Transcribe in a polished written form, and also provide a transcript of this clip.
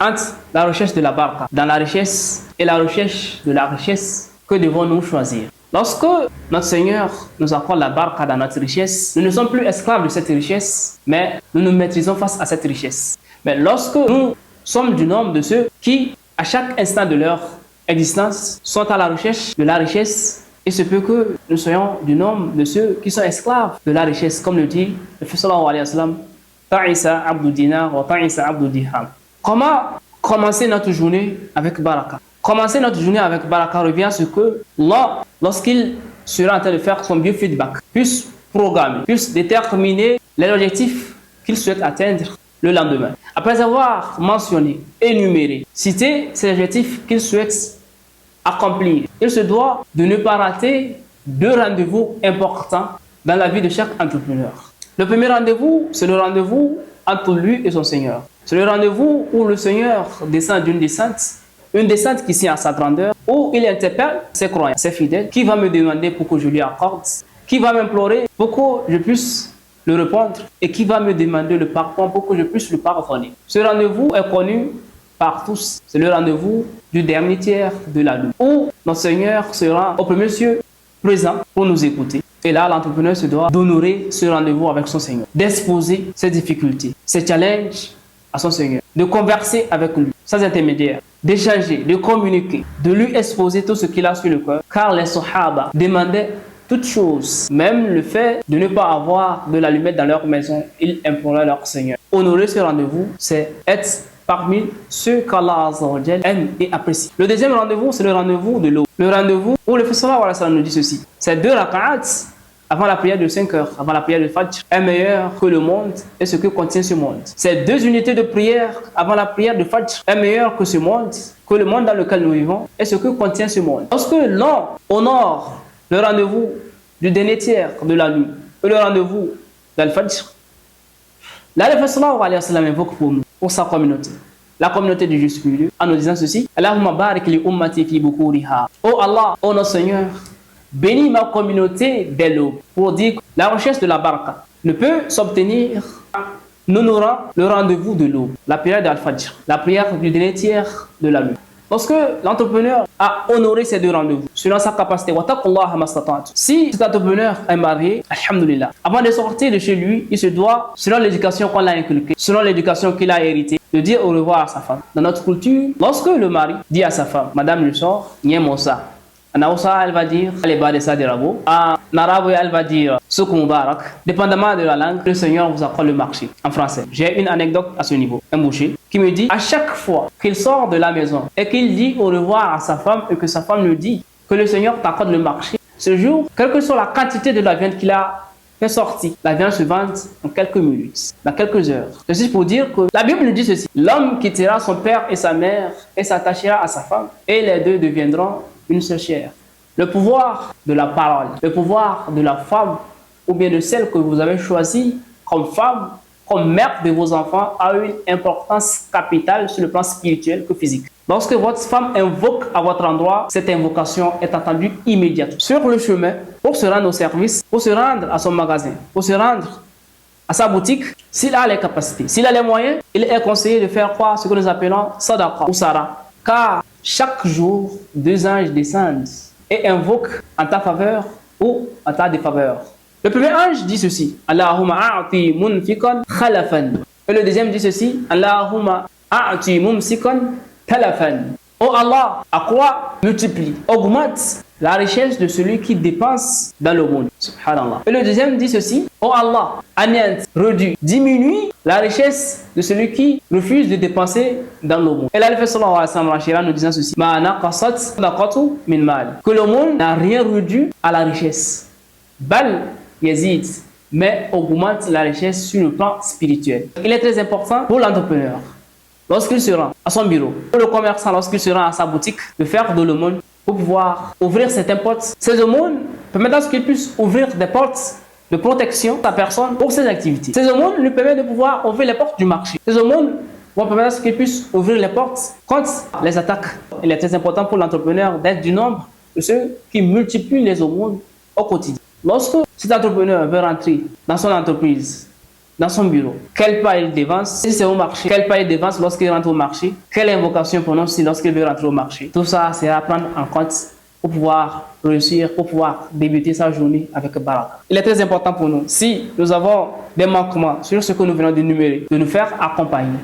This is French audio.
entre la recherche de la baraka dans la richesse et la recherche de la richesse, que devons-nous choisir? Lorsque notre Seigneur nous accorde la baraka dans notre richesse, nous ne sommes plus esclaves de cette richesse, mais nous nous maîtrisons face à cette richesse. Mais lorsque nous sommes du nombre de ceux qui, à chaque instant de leur existence, sont à la recherche de la richesse, il se peut que nous soyons du nombre de ceux qui sont esclaves de la richesse, comme le dit le Prophète sallallahu alayhi wa sallam, Ta'isa abdu dinar wa ta'isa abdu dirham. Comment commencer notre journée avec baraka? Commencer notre journée avec baraka revient à ce que Allah, lorsqu'il sera en train de faire son biofeedback, puisse programmer, puisse déterminer les objectifs qu'il souhaite atteindre le lendemain. Après avoir mentionné, énuméré, cité ces objectifs qu'il souhaite accomplir, il se doit de ne pas rater deux rendez-vous importants dans la vie de chaque entrepreneur. Le premier rendez-vous, c'est le rendez-vous entre lui et son Seigneur. C'est le rendez-vous où le Seigneur descend d'une descente, une descente qui tient à sa grandeur, où il interpelle ses croyants, ses fidèles, qui va me demander pour que je lui accorde, qui va m'implorer pour que je puisse le répondre et qui va me demander le pardon pour que je puisse le pardonner. Ce rendez-vous est connu par tous. C'est le rendez-vous du dernier tiers de la nuit, où notre Seigneur sera au premier cieux présent pour nous écouter. Et là, l'entrepreneur se doit d'honorer ce rendez-vous avec son Seigneur, d'exposer ses difficultés, ses challenges à son Seigneur, de converser avec lui, sans intermédiaire, d'échanger, de communiquer, de lui exposer tout ce qu'il a sur le cœur. Car les Sahaba demandaient toutes choses, même le fait de ne pas avoir de l'allumette dans leur maison, ils imploraient leur Seigneur. Honorer ce rendez-vous, c'est être parmi ceux qu'Allah aime et apprécie. Le deuxième rendez-vous, c'est le rendez-vous de l'eau. Le rendez-vous où le Prophète sallallahu alayhi wa sallam nous dit ceci. Ces deux rak'at avant la prière de 5 heures, avant la prière de Fajr, est meilleur que le monde et ce que contient ce monde. Ces deux unités de prière avant la prière de Fajr est meilleur que le monde dans lequel nous vivons et ce que contient ce monde. Lorsque l'on honore le rendez-vous du dernier tiers de la nuit et le rendez-vous d'Al-Fajr, là, le Prophète sallallahu alayhi wa sallam invoque pour nous, pour sa communauté, la communauté du juste milieu, en nous disant ceci: Allahumma barik li ummati fi bukuriha. Oh Allah, oh notre Seigneur, bénis ma communauté dès l'aube. Pour dire que la recherche de la baraka ne peut s'obtenir en honorant le rendez-vous de l'aube, la prière d'Al-Fajr, la prière du dernier tiers de la nuit. Lorsque l'entrepreneur a honoré ces deux rendez-vous, selon sa capacité, si cet entrepreneur est marié, alhamdulillah, avant de sortir de chez lui, il se doit, selon l'éducation qu'on l'a inculquée, selon l'éducation qu'il a héritée, de dire au revoir à sa femme. Dans notre culture, lorsque le mari dit à sa femme, Madame, je sors, Niemosa. En Hausa, elle va dire Alibadesa de Rabo. En arabe, elle va dire Souk Moubarak. Dépendamment de la langue, le Seigneur vous accorde le marché. En français, j'ai une anecdote à ce niveau. Un boucher qui me dit, à chaque fois qu'il sort de la maison et qu'il dit au revoir à sa femme et que sa femme lui dit que le Seigneur t'accorde le marché, ce jour, quelle que soit la quantité de la viande qu'il a fait sortir, la viande se vend en quelques minutes, dans quelques heures. Ceci pour dire que la Bible nous dit ceci: l'homme quittera son père et sa mère et s'attachera à sa femme, et les deux deviendront une seule chair. Le pouvoir de la parole, le pouvoir de la femme, ou bien de celle que vous avez choisie comme femme, comme mère de vos enfants, a une importance capitale sur le plan spirituel que physique. Lorsque votre femme invoque à votre endroit, cette invocation est entendue immédiatement. Sur le chemin, pour se rendre au service, pour se rendre à son magasin, pour se rendre à sa boutique, s'il a les capacités, s'il a les moyens, il est conseillé de faire quoi? Ce que nous appelons Sadaqa ou Sara. Car chaque jour, deux anges descendent et invoquent en ta faveur ou en ta défaveur. Le premier ange dit ceci: Allahumma a'ti munfiqan khalafan. Et le deuxième dit ceci: Allahumma a'ti mumsikan talafan. Oh Allah, accroît, multiplie, augmente la richesse de celui qui dépense dans le monde. Subhanallah. Et le deuxième dit ceci: oh Allah, anéante, réduit, diminue la richesse de celui qui refuse de dépenser dans le monde. Et là, le Prophète sallallahu alayhi wa sallam nous disant ceci: min mal. Que le monde n'a rien réduit à la richesse. Bal yazid, mais augmente la richesse sur le plan spirituel. Il est très important pour l'entrepreneur, lorsqu'il se rend à son bureau, pour le commerçant, lorsqu'il se rend à sa boutique, de faire de l'aumône pour pouvoir ouvrir certaines portes. Ces aumônes permettent à ce qu'il puisse ouvrir des portes de protection à sa personne pour ses activités. Ces aumônes lui permettent de pouvoir ouvrir les portes du marché. Ces aumônes vont permettre à ce qu'il puisse ouvrir les portes contre les attaques. Il est très important pour l'entrepreneur d'être du nombre de ceux qui multiplient les aumônes au quotidien. Lorsque cet entrepreneur veut rentrer dans son entreprise dans son bureau? Quel pas il dévance si c'est au marché? Quel pas il dévance lorsqu'il rentre au marché? Quelle invocation prononce lorsqu'il veut rentrer au marché? Tout ça, c'est à prendre en compte pour pouvoir réussir, pour pouvoir débuter sa journée avec baraka. Il est très important pour nous, si nous avons des manquements sur ce que nous venons d'énumérer, de nous faire accompagner.